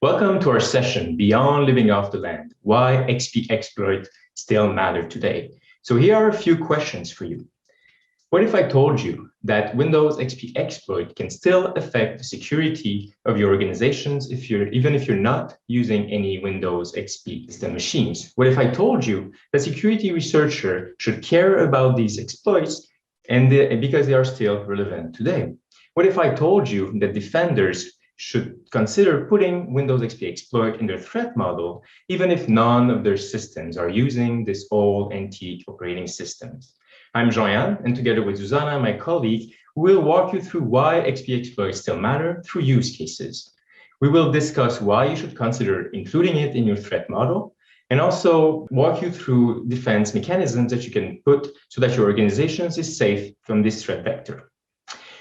Welcome to our session, Beyond Living Off the Land, Why XP Exploit Still Matter Today. So here are a few questions for you. What if I told you that Windows XP Exploit can still affect the security of your organizations even if you're not using any Windows XP system machines? What if I told you that security researchers should care about these exploits because they are still relevant today? What if I told you that defenders should consider putting Windows XP exploit in their threat model, even if none of their systems are using this old antique operating systems? I'm Jean-Yann, and together with Susanna, my colleague, we will walk you through why XP exploits still matter through use cases. We will discuss why you should consider including it in your threat model, and also walk you through defense mechanisms that you can put so that your organization is safe from this threat vector.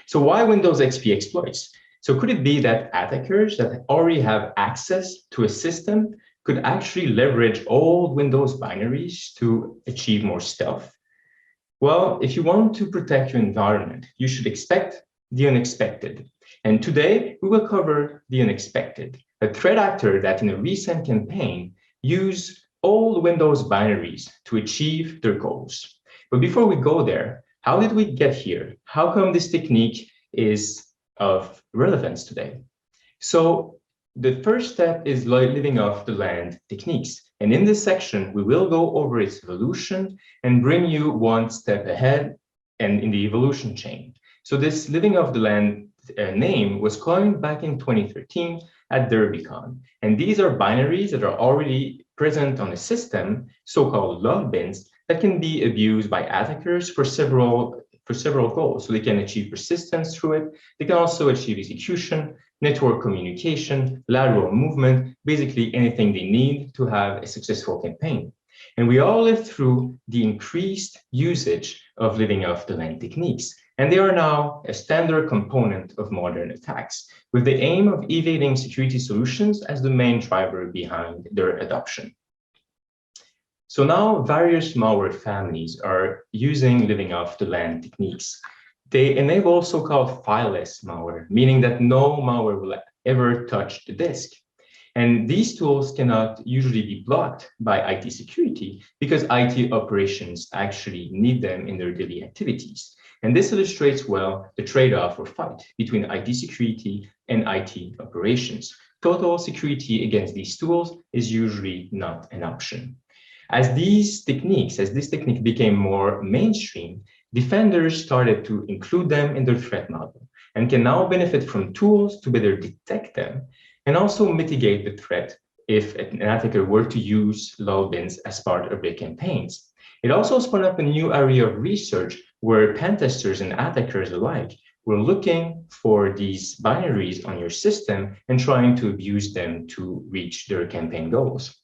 So why Windows XP exploits? So could it be that attackers that already have access to a system could actually leverage old Windows binaries to achieve more stealth? Well, if you want to protect your environment, you should expect the unexpected. And today, we will cover the unexpected, a threat actor that in a recent campaign used old Windows binaries to achieve their goals. But before we go there, how did we get here? How come this technique is of relevance today? So the first step is living off the land techniques. And in this section, we will go over its evolution and bring you one step ahead and in the evolution chain. So this living off the land name was coined back in 2013 at DerbyCon. And these are binaries that are already present on a system, so-called log bins, that can be abused by attackers for several goals. So they can achieve persistence through it. They can also achieve execution, network communication, lateral movement, basically anything they need to have a successful campaign. And we all lived through the increased usage of living off the land techniques. And they are now a standard component of modern attacks, with the aim of evading security solutions as the main driver behind their adoption. So now various malware families are using living off the land techniques. They enable so-called fileless malware, meaning that no malware will ever touch the disk. And these tools cannot usually be blocked by IT security because IT operations actually need them in their daily activities. And this illustrates well the trade-off or fight between IT security and IT operations. Total security against these tools is usually not an option. As this technique became more mainstream, defenders started to include them in their threat model and can now benefit from tools to better detect them and also mitigate the threat if an attacker were to use log bins as part of their campaigns. It also spun up a new area of research where pen testers and attackers alike were looking for these binaries on your system and trying to abuse them to reach their campaign goals.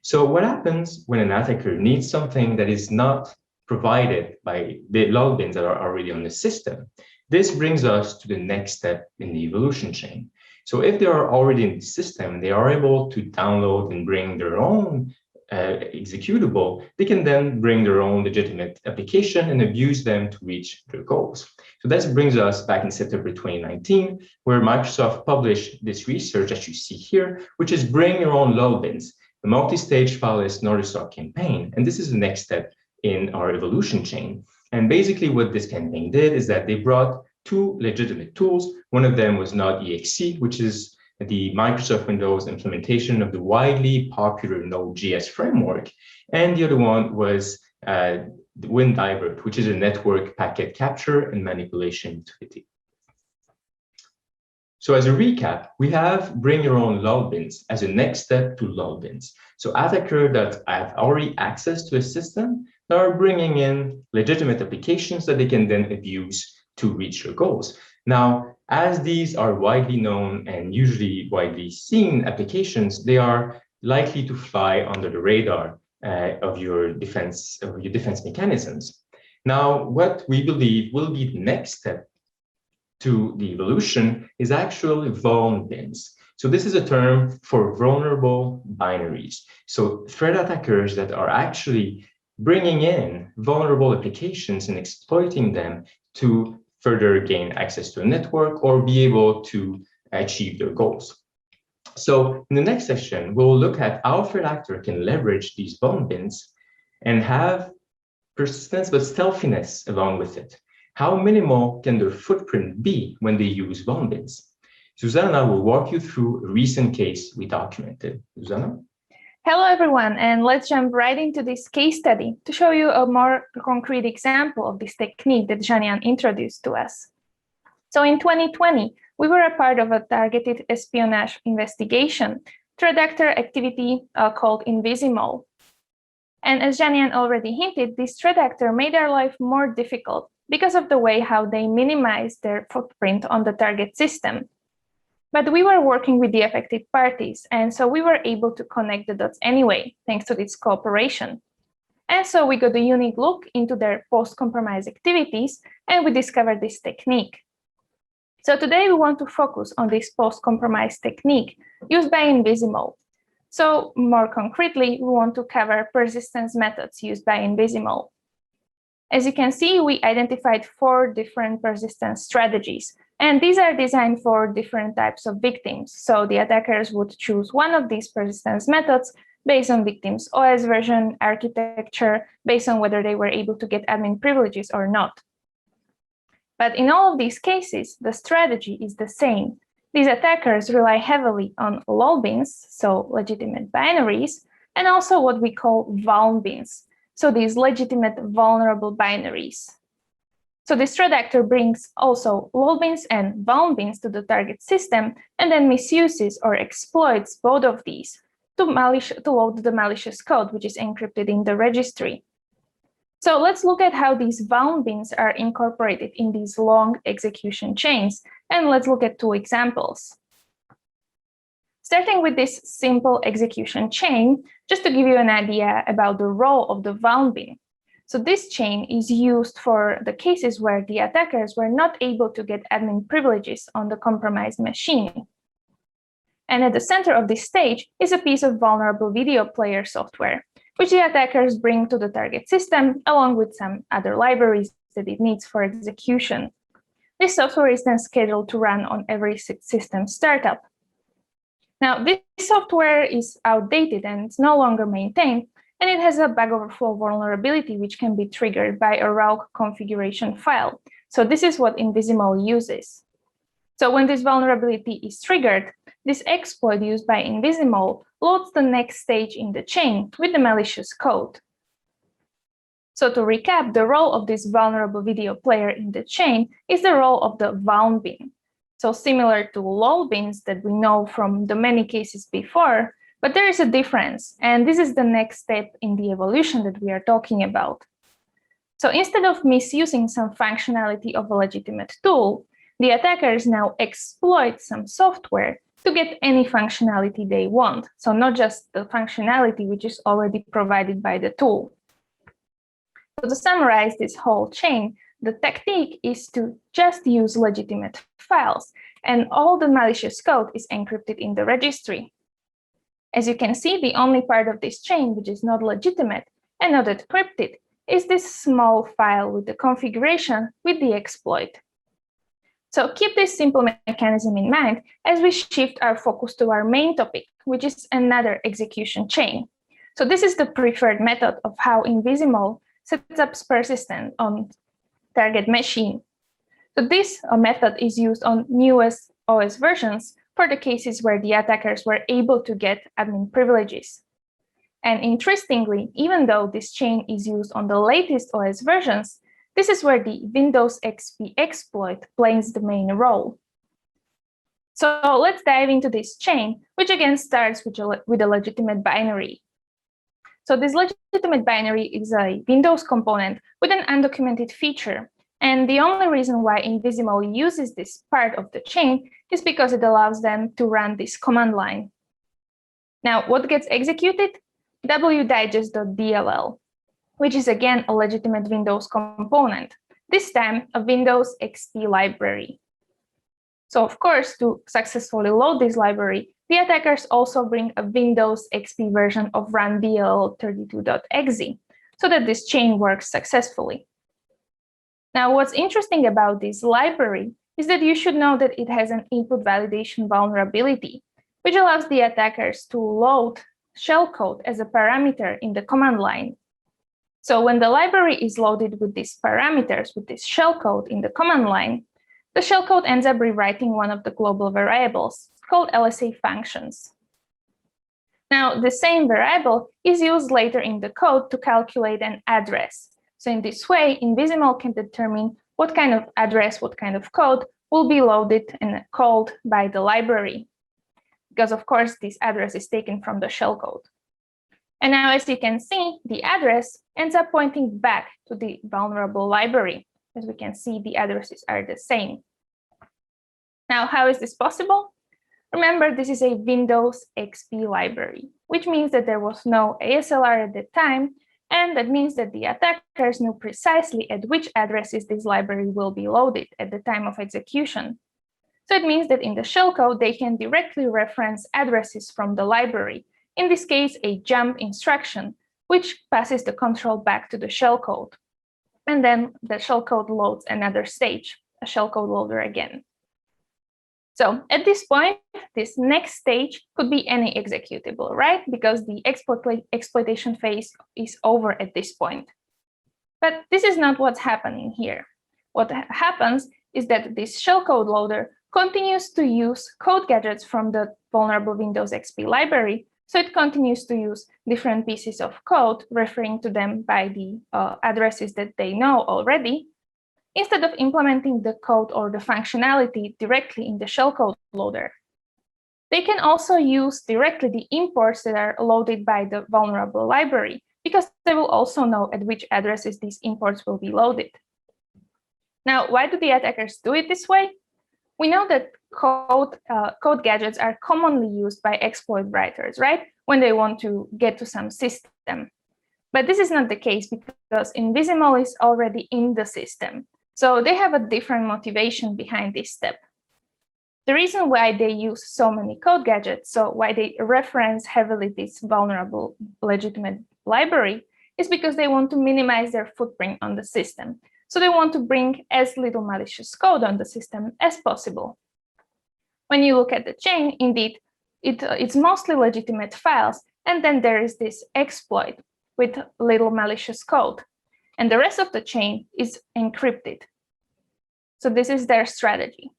So what happens when an attacker needs something that is not provided by the log bins that are already on the system? This brings us to the next step in the evolution chain. So if they are already in the system, they are able to download and bring their own executable, they can then bring their own legitimate application and abuse them to reach their goals. So that brings us back in September 2019, where Microsoft published this research that you see here, which is bring your own log bins, the multi-stage fileless Northerstar campaign. And this is the next step in our evolution chain. And basically what this campaign did is that they brought two legitimate tools. One of them was Node.exe, which is the Microsoft Windows implementation of the widely popular Node.js framework. And the other one was WinDivert, which is a network packet capture and manipulation utility. So as a recap, we have bring your own log bins as a next step to log bins. So attackers that have already access to a system that are bringing in legitimate applications that they can then abuse to reach their goals. Now, as these are widely known and usually widely seen applications, they are likely to fly under the radar of your defense mechanisms. Now, what we believe will be the next step to the evolution is actually vuln bins. So this is a term for vulnerable binaries. So threat attackers that are actually bringing in vulnerable applications and exploiting them to further gain access to a network or be able to achieve their goals. So in the next session, we'll look at how threat actor can leverage these vulnerabilities and have persistence but stealthiness along with it. How minimal can their footprint be when they use vulnerabilities? Susanna will walk you through a recent case we documented. Susanna? Hello, everyone, and let's jump right into this case study to show you a more concrete example of this technique that Jean-Yann introduced to us. So in 2020, we were a part of a targeted espionage investigation, threat actor activity called Invisimol. And as Jean-Yann already hinted, this threat actor made our life more difficult because of the way how they minimized their footprint on the target system. But we were working with the affected parties, and so we were able to connect the dots anyway, thanks to this cooperation. And so we got a unique look into their post-compromise activities, and we discovered this technique. So today we want to focus on this post-compromise technique used by Invisimol. So more concretely, we want to cover persistence methods used by Invisimol. As you can see, we identified 4 different persistence strategies, and these are designed for different types of victims. So the attackers would choose one of these persistence methods based on victims' OS version, architecture, based on whether they were able to get admin privileges or not. But in all of these cases, the strategy is the same. These attackers rely heavily on lol bins, so legitimate binaries, and also what we call vuln bins, so these legitimate vulnerable binaries. So this threat actor brings also lol bins and vuln bins to the target system and then misuses or exploits both of these to load the malicious code, which is encrypted in the registry. So let's look at how these vuln bins are incorporated in these long execution chains, and let's look at 2 examples. Starting with this simple execution chain, just to give you an idea about the role of the vuln bin. So this chain is used for the cases where the attackers were not able to get admin privileges on the compromised machine. And at the center of this stage is a piece of vulnerable video player software, which the attackers bring to the target system along with some other libraries that it needs for execution. This software is then scheduled to run on every system startup. Now, this software is outdated and it's no longer maintained, and it has a bug overflow vulnerability which can be triggered by a rogue configuration file. So this is what Invisimol uses. So when this vulnerability is triggered, this exploit used by Invisimol loads the next stage in the chain with the malicious code. So to recap, the role of this vulnerable video player in the chain is the role of the vuln bin. So similar to lol bins that we know from the many cases before, but there is a difference, and this is the next step in the evolution that we are talking about. So instead of misusing some functionality of a legitimate tool, the attackers now exploit some software to get any functionality they want. So not just the functionality which is already provided by the tool. So to summarize this whole chain, the technique is to just use legitimate files, and all the malicious code is encrypted in the registry. As you can see, the only part of this chain which is not legitimate and not encrypted is this small file with the configuration with the exploit. So keep this simple mechanism in mind as we shift our focus to our main topic, which is another execution chain. So this is the preferred method of how Invisimol sets up persistence on target machine. So this method is used on newest OS versions for the cases where the attackers were able to get admin privileges. And interestingly, even though this chain is used on the latest OS versions, this is where the Windows XP exploit plays the main role. So let's dive into this chain, which again starts with a legitimate binary. So this legitimate binary is a Windows component with an undocumented feature. And the only reason why Invisimol uses this part of the chain is because it allows them to run this command line. Now, what gets executed? wdigest.dll, which is again a legitimate Windows component, this time a Windows XP library. So of course, to successfully load this library, the attackers also bring a Windows XP version of rundll32.exe so that this chain works successfully. Now, what's interesting about this library is that you should know that it has an input validation vulnerability. which allows the attackers to load shellcode as a parameter in the command line. So when the library is loaded with these parameters, with this shellcode in the command line, the shellcode ends up rewriting one of the global variables called LSA functions. Now, the same variable is used later in the code to calculate an address. So in this way, Invisimal can determine what kind of address, what kind of code will be loaded and called by the library. Because of course, this address is taken from the shellcode. And now, as you can see, the address ends up pointing back to the vulnerable library. As we can see, the addresses are the same. Now, how is this possible? Remember, this is a Windows XP library, which means that there was no ASLR at the time, and that means that the attackers knew precisely at which addresses this library will be loaded at the time of execution. So it means that in the shellcode, they can directly reference addresses from the library, in this case, a jump instruction, which passes the control back to the shellcode. And then the shellcode loads another stage, a shellcode loader again. So at this point, this next stage could be any executable, right? Because the exploitation phase is over at this point. But this is not what's happening here. What happens is that this shellcode loader continues to use code gadgets from the vulnerable Windows XP library. So it continues to use different pieces of code, referring to them by the addresses that they know already, instead of implementing the code or the functionality directly in the shellcode loader. They can also use directly the imports that are loaded by the vulnerable library, because they will also know at which addresses these imports will be loaded. Now, why do the attackers do it this way? We know that code gadgets are commonly used by exploit writers, right? When they want to get to some system. But this is not the case because Invisimal is already in the system. So they have a different motivation behind this step. The reason why they use so many code gadgets, so why they reference heavily this vulnerable legitimate library, is because they want to minimize their footprint on the system. So they want to bring as little malicious code on the system as possible. When you look at the chain, indeed, it's mostly legitimate files, and then there is this exploit with little malicious code. And the rest of the chain is encrypted. So this is their strategy.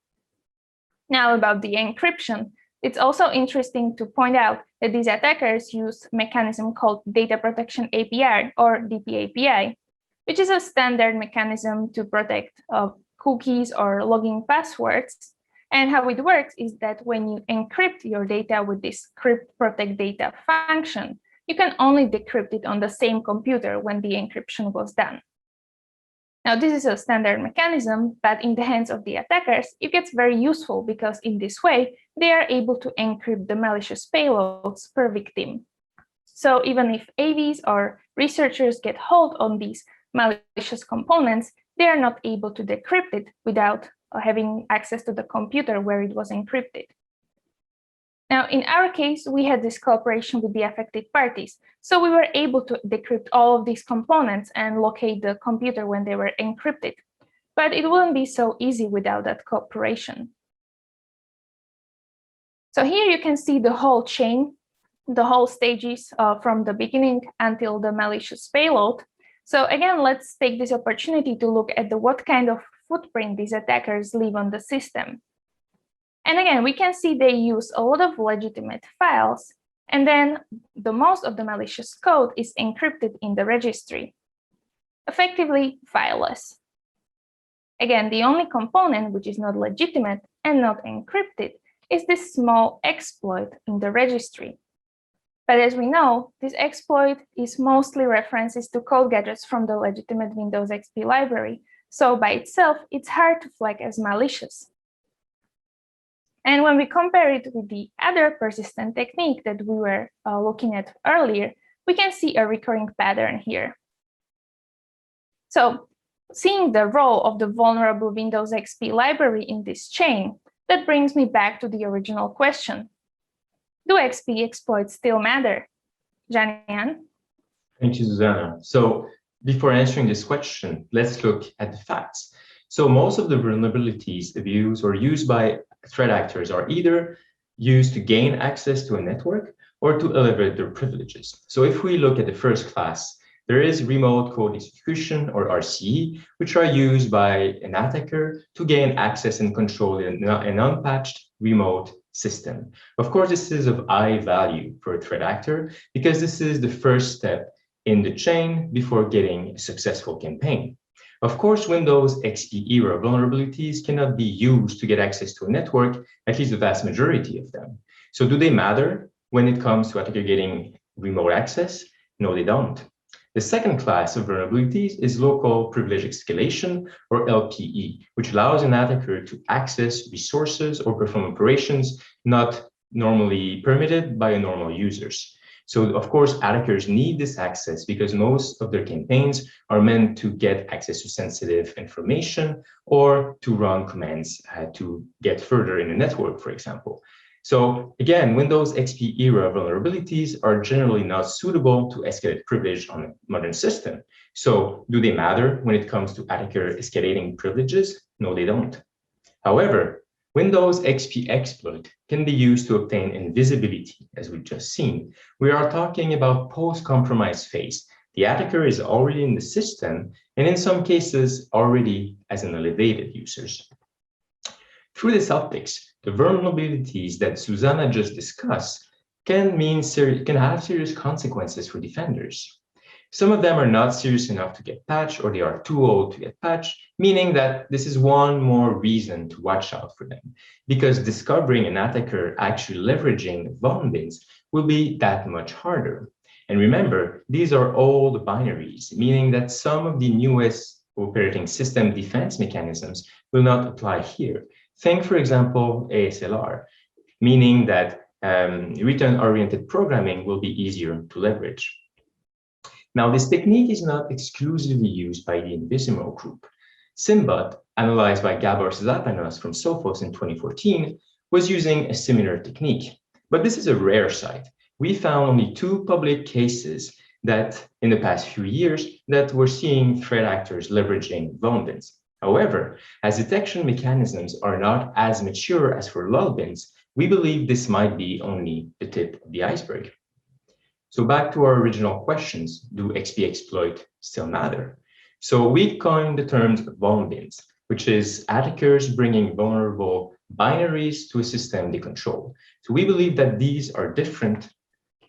Now about the encryption, it's also interesting to point out that these attackers use a mechanism called Data Protection API, or DPAPI, which is a standard mechanism to protect cookies or login passwords. And how it works is that when you encrypt your data with this crypt protect data function, you can only decrypt it on the same computer when the encryption was done. Now, this is a standard mechanism, but in the hands of the attackers, it gets very useful because in this way, they are able to encrypt the malicious payloads per victim. So even if AVs or researchers get hold on these malicious components, they are not able to decrypt it without having access to the computer where it was encrypted. Now, in our case, we had this cooperation with the affected parties. So we were able to decrypt all of these components and locate the computer when they were encrypted. But it wouldn't be so easy without that cooperation. So here you can see the whole chain, the whole stages from the beginning until the malicious payload. So again, let's take this opportunity to look at what kind of footprint these attackers leave on the system. And again, we can see they use a lot of legitimate files, and then the most of the malicious code is encrypted in the registry, effectively fileless. Again, the only component which is not legitimate and not encrypted is this small exploit in the registry. But as we know, this exploit is mostly references to code gadgets from the legitimate Windows XP library. So by itself, it's hard to flag as malicious. And when we compare it with the other persistent technique that we were looking at earlier, we can see a recurring pattern here. So seeing the role of the vulnerable Windows XP library in this chain, that brings me back to the original question. Do XP exploits still matter? Janian? Thank you, Susanna. So before answering this question, let's look at the facts. So most of the vulnerabilities abused or used by threat actors are either used to gain access to a network or to elevate their privileges. So if we look at the first class, there is remote code execution, or RCE, which are used by an attacker to gain access and control an unpatched remote system. Of course, this is of high value for a threat actor because this is the first step in the chain before getting a successful campaign. Of course, Windows XP era vulnerabilities cannot be used to get access to a network, at least the vast majority of them. So do they matter when it comes to attacker getting remote access? No, they don't. The second class of vulnerabilities is local privilege escalation, or LPE, which allows an attacker to access resources or perform operations not normally permitted by normal users. So of course, attackers need this access because most of their campaigns are meant to get access to sensitive information or to run commands to get further in the network, for example. So again, Windows XP era vulnerabilities are generally not suitable to escalate privilege on a modern system. So do they matter when it comes to attacker escalating privileges? No, they don't. However, Windows XP exploit can be used to obtain invisibility, as we've just seen. We are talking about post-compromise phase. The attacker is already in the system, and in some cases, already as an elevated user. Through this optics, the vulnerabilities that Susanna just discussed can have serious consequences for defenders. Some of them are not serious enough to get patched, or they are too old to get patched, meaning that this is one more reason to watch out for them, because discovering an attacker actually leveraging vulnerabilities will be that much harder. And remember, these are old binaries, meaning that some of the newest operating system defense mechanisms will not apply here. Think, for example, ASLR, meaning that return-oriented programming will be easier to leverage. Now, this technique is not exclusively used by the Invisimo group. Symbot, analyzed by Gabor Zapanos from Sophos in 2014, was using a similar technique. But this is a rare site. We found only 2 public cases that in the past few years that were seeing threat actors leveraging vulnerabilities. However, as detection mechanisms are not as mature as for LULBINs, we believe this might be only the tip of the iceberg. So back to our original questions, do XP exploit still matter? So we coined the terms vulnerabilities, which is attackers bringing vulnerable binaries to a system they control. So we believe that these are different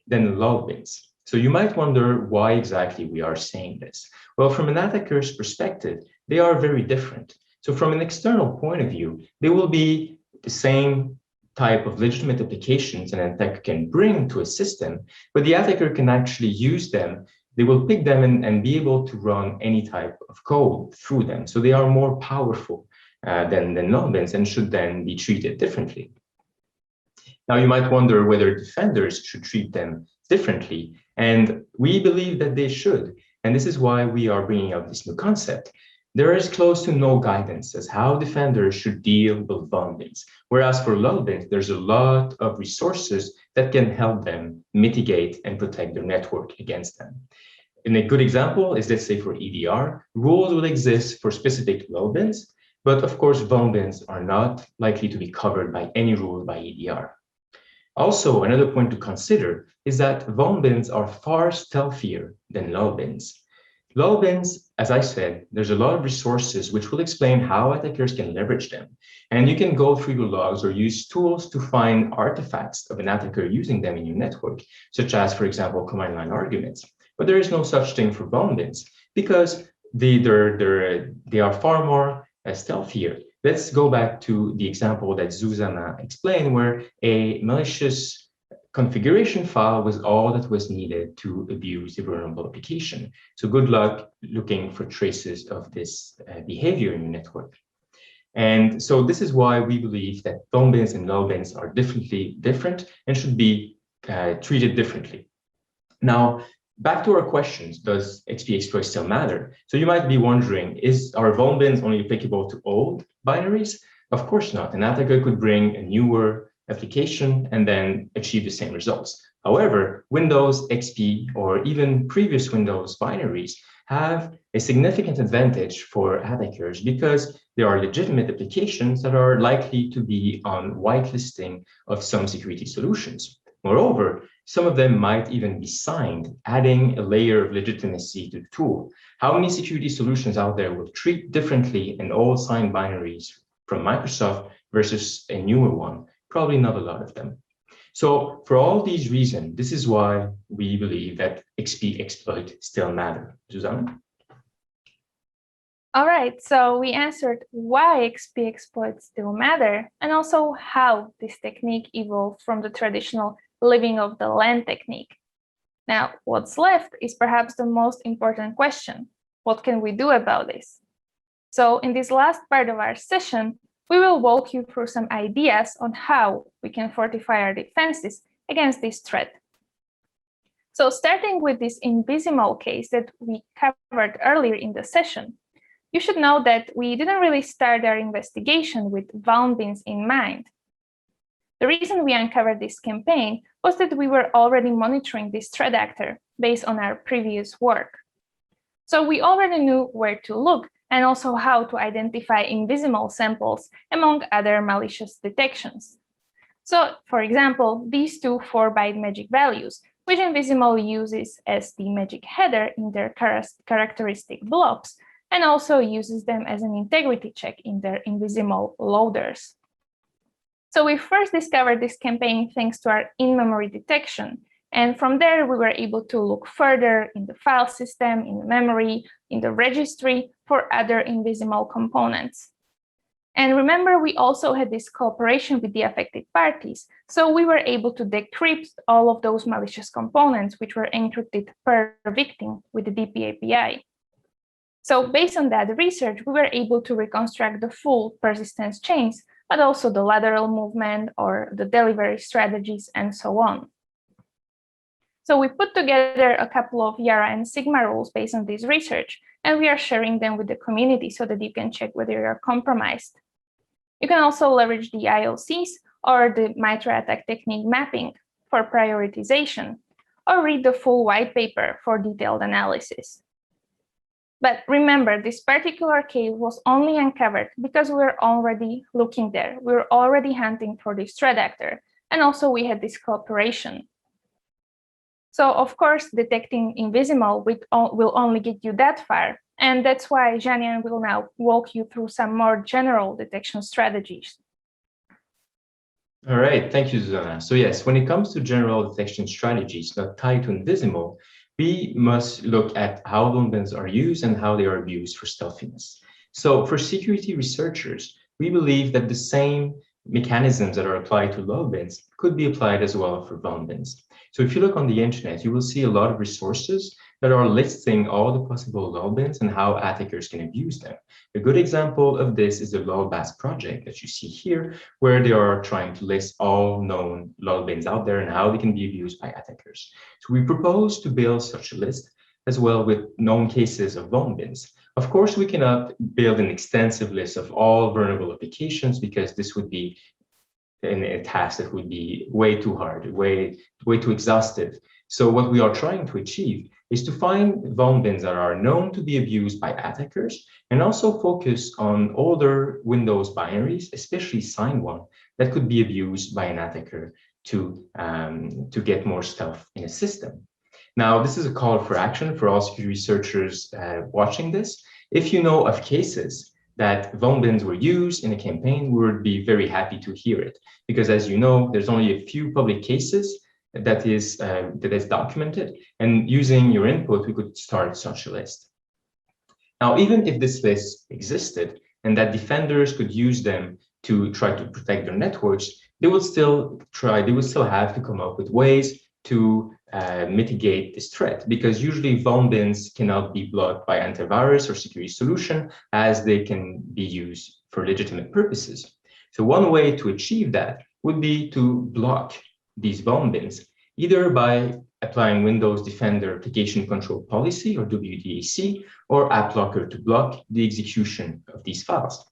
than LULBINs. So you might wonder why exactly we are saying this. Well, from an attacker's perspective, they are very different. So from an external point of view, they will be the same type of legitimate applications an attacker can bring to a system, but the attacker can actually use them. They will pick them and be able to run any type of code through them. So they are more powerful than LULBINs and should then be treated differently. Now, you might wonder whether defenders should treat them differently, and we believe that they should. And this is why we are bringing up this new concept. There is close to no guidance as how defenders should deal with vulnerabilities, whereas for LULBINs, there's a lot of resources that can help them mitigate and protect their network against them. And a good example is, let's say for EDR, rules will exist for specific LULBINs, but of course, vulnerabilities are not likely to be covered by any rule by EDR. Also, another point to consider is that vulnerabilities are far stealthier than LULBINs. LULBINs, as I said, there's a lot of resources which will explain how attackers can leverage them. And you can go through your logs or use tools to find artifacts of an attacker using them in your network, such as, for example, command line arguments. But there is no such thing for vulnerabilities because they are far more stealthier. Let's go back to the example that Zuzana explained, where a malicious configuration file was all that was needed to abuse the vulnerable application. So good luck looking for traces of this behavior in your network. And so this is why we believe that vulnerabilities and LULBINs are different and should be treated differently. Now, back to our questions, does XP exploit still matter? So you might be wondering, are vulnerabilities only applicable to old binaries? Of course not. An attacker could bring a newer application and then achieve the same results. However, Windows XP or even previous Windows binaries have a significant advantage for attackers because there are legitimate applications that are likely to be on whitelisting of some security solutions. Moreover, some of them might even be signed, adding a layer of legitimacy to the tool. How many security solutions out there will treat differently an old signed binaries from Microsoft versus a newer one? Probably not a lot of them. So for all these reasons, this is why we believe that XP exploit still matter. Susanna? All right, so we answered why XP exploits still matter and also how this technique evolved from the traditional living off the land technique. Now, what's left is perhaps the most important question. What can we do about this? So in this last part of our session, we will walk you through some ideas on how we can fortify our defenses against this threat. So starting with this Invisimal case that we covered earlier in the session, you should know that we didn't really start our investigation with vuln bins in mind. The reason we uncovered this campaign was that we were already monitoring this threat actor based on our previous work. So we already knew where to look and also how to identify Invisimal samples among other malicious detections. So, for example, these two 4-byte magic values, which Invisimal uses as the magic header in their characteristic blobs, and also uses them as an integrity check in their Invisimal loaders. So we first discovered this campaign thanks to our in-memory detection. And from there, we were able to look further in the file system, in the memory, in the registry for other Invisimal components. And remember, we also had this cooperation with the affected parties. So we were able to decrypt all of those malicious components, which were encrypted per victim with the DP API. So based on that research, we were able to reconstruct the full persistence chains, but also the lateral movement or the delivery strategies and so on. So we put together a couple of Yara and Sigma rules based on this research, and we are sharing them with the community so that you can check whether you are compromised. You can also leverage the IOCs or the MITRE ATT&CK technique mapping for prioritization, or read the full white paper for detailed analysis. But remember, this particular case was only uncovered because we were already looking there. We were already hunting for this threat actor, and also we had this cooperation. So of course, detecting Invisimal will only get you that far. And that's why Janian will now walk you through some more general detection strategies. All right, thank you, Susanna. So yes, when it comes to general detection strategies not tied to Invisimal, we must look at how vuln bins are used and how they are used for stealthiness. So for security researchers, we believe that the same mechanisms that are applied to vuln bins could be applied as well for vuln bins. So if you look on the internet, you will see a lot of resources that are listing all the possible vuln bins and how attackers can abuse them. A good example of this is the LulBAS project that you see here, where they are trying to list all known vuln bins out there and how they can be abused by attackers. So we propose to build such a list as well with known cases of vuln bins. Of course, we cannot build an extensive list of all vulnerable applications because this would be a task that would be way too hard, way too exhaustive. So what we are trying to achieve is to find vuln bins that are known to be abused by attackers and also focus on older Windows binaries, especially signed one, that could be abused by an attacker to get more stealth in a system. Now, this is a call for action for all security researchers watching this. If you know of cases that vuln bins were used in a campaign, we would be very happy to hear it. Because as you know, there's only a few public cases that is documented, and using your input, we could start such a list. Now, even if this list existed and that defenders could use them to try to protect their networks, they would still have to come up with ways to mitigate this threat, because usually vuln bins cannot be blocked by antivirus or security solution, as they can be used for legitimate purposes. So one way to achieve that would be to block these vuln bins, either by applying Windows Defender Application Control Policy, or WDAC, or AppLocker to block the execution of these files.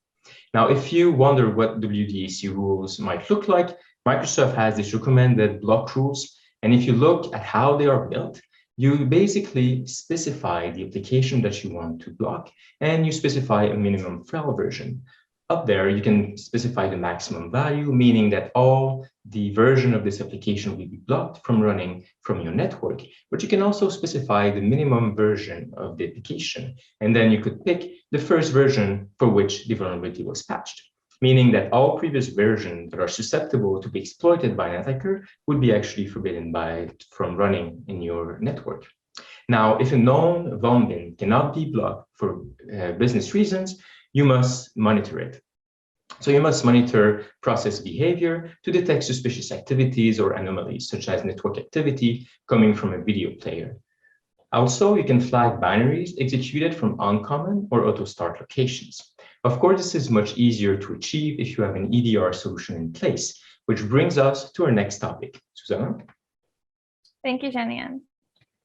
Now, if you wonder what WDAC rules might look like, Microsoft has these recommended block rules. And if you look at how they are built, you basically specify the application that you want to block, and you specify a minimum file version. Up there, you can specify the maximum value, meaning that all the version of this application will be blocked from running from your network, but you can also specify the minimum version of the application. And then you could pick the first version for which the vulnerability was patched, meaning that all previous versions that are susceptible to be exploited by an attacker would be actually forbidden from running in your network. Now, if a known vuln cannot be blocked for business reasons, you must monitor it. So you must monitor process behavior to detect suspicious activities or anomalies, such as network activity coming from a video player. Also, you can flag binaries executed from uncommon or auto-start locations. Of course, this is much easier to achieve if you have an EDR solution in place, which brings us to our next topic. Susanna? Thank you, Janian.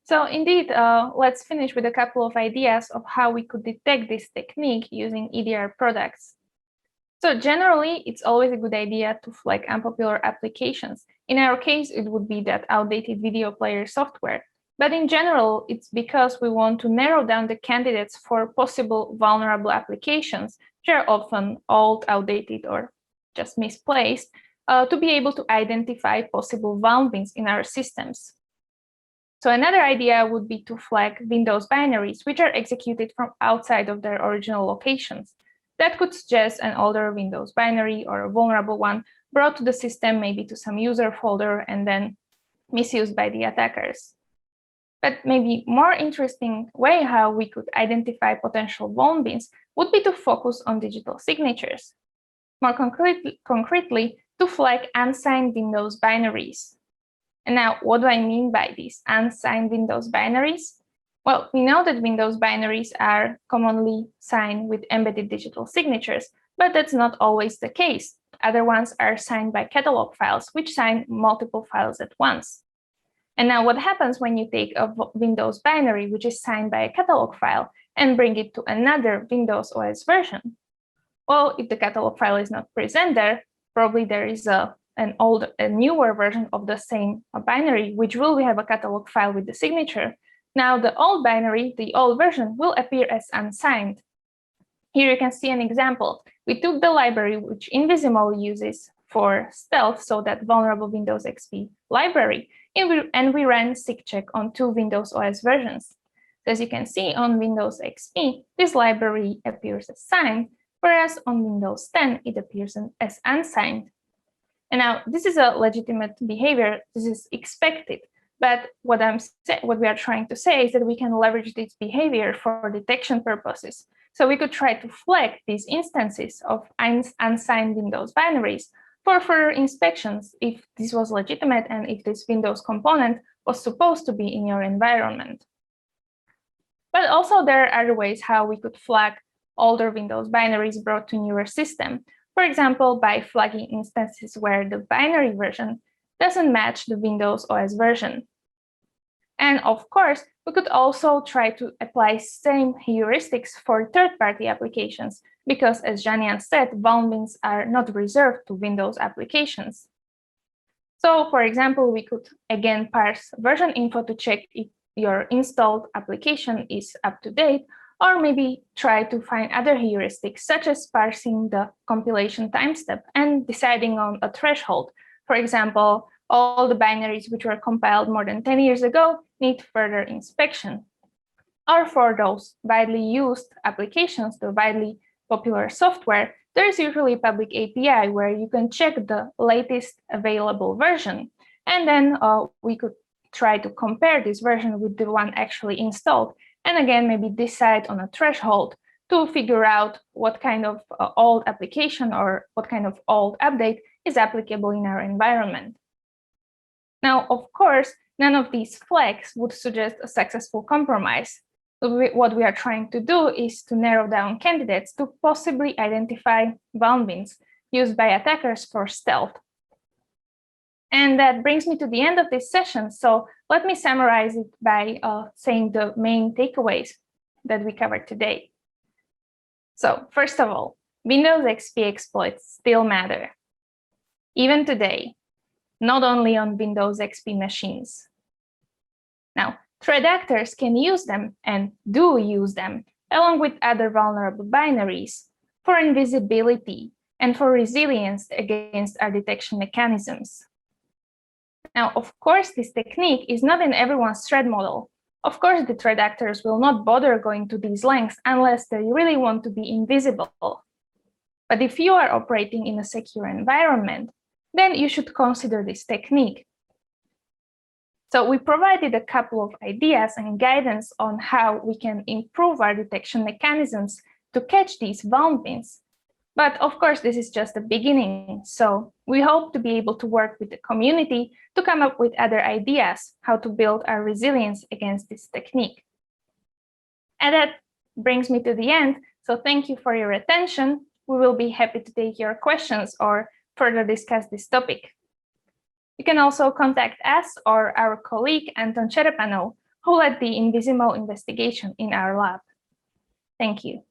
So indeed, let's finish with a couple of ideas of how we could detect this technique using EDR products. So generally, it's always a good idea to flag unpopular applications. In our case, it would be that outdated video player software. But in general, it's because we want to narrow down the candidates for possible vulnerable applications, which are often old, outdated, or just misplaced, to be able to identify possible vulnerabilities in our systems. So another idea would be to flag Windows binaries, which are executed from outside of their original locations. That could suggest an older Windows binary or a vulnerable one brought to the system, maybe to some user folder, and then misused by the attackers. But maybe more interesting way how we could identify potential vulnerabilities would be to focus on digital signatures. More concretely, to flag unsigned Windows binaries. And now, what do I mean by these unsigned Windows binaries? Well, we know that Windows binaries are commonly signed with embedded digital signatures, but that's not always the case. Other ones are signed by catalog files, which sign multiple files at once. And now what happens when you take a Windows binary, which is signed by a catalog file, and bring it to another Windows OS version? Well, if the catalog file is not present there, probably there is a newer version of the same binary, which will have a catalog file with the signature. Now the old binary, the old version, will appear as unsigned. Here you can see an example. We took the library which Invisible uses for stealth, so that vulnerable Windows XP library, and we ran SIGCheck on 2 Windows OS versions. As you can see on Windows XP, this library appears as signed, whereas on Windows 10, it appears as unsigned. And now this is a legitimate behavior, this is expected, but what we are trying to say is that we can leverage this behavior for detection purposes. So we could try to flag these instances of unsigned Windows binaries for further inspections if this was legitimate and if this Windows component was supposed to be in your environment. But also there are other ways how we could flag older Windows binaries brought to newer system. For example, by flagging instances where the binary version doesn't match the Windows OS version. And of course, we could also try to apply same heuristics for third-party applications, because as Janian said, vulnerabilities are not reserved to Windows applications. So for example, we could again parse version info to check if your installed application is up to date, or maybe try to find other heuristics, such as parsing the compilation time step and deciding on a threshold. For example, all the binaries which were compiled more than 10 years ago need further inspection. Or for those widely used applications, the widely popular software, there is usually a public API where you can check the latest available version. And then we could try to compare this version with the one actually installed. And again, maybe decide on a threshold to figure out what kind of old application or what kind of old update is applicable in our environment. Now, of course, none of these flags would suggest a successful compromise. So what we are trying to do is to narrow down candidates to possibly identify vulnerabilities used by attackers for stealth. And that brings me to the end of this session. So let me summarize it by saying the main takeaways that we covered today. So first of all, Windows XP exploits still matter, even today, not only on Windows XP machines. Now, Threat actors can use them and do use them, along with other vulnerable binaries, for invisibility and for resilience against our detection mechanisms. Now, of course, this technique is not in everyone's threat model. Of course, the threat actors will not bother going to these lengths unless they really want to be invisible. But if you are operating in a secure environment, then you should consider this technique. So we provided a couple of ideas and guidance on how we can improve our detection mechanisms to catch these vulnerabilities. But of course, this is just the beginning. So we hope to be able to work with the community to come up with other ideas how to build our resilience against this technique. And that brings me to the end. So thank you for your attention. We will be happy to take your questions or further discuss this topic. You can also contact us or our colleague, Anton Cherepano, who led the Invisible investigation in our lab. Thank you.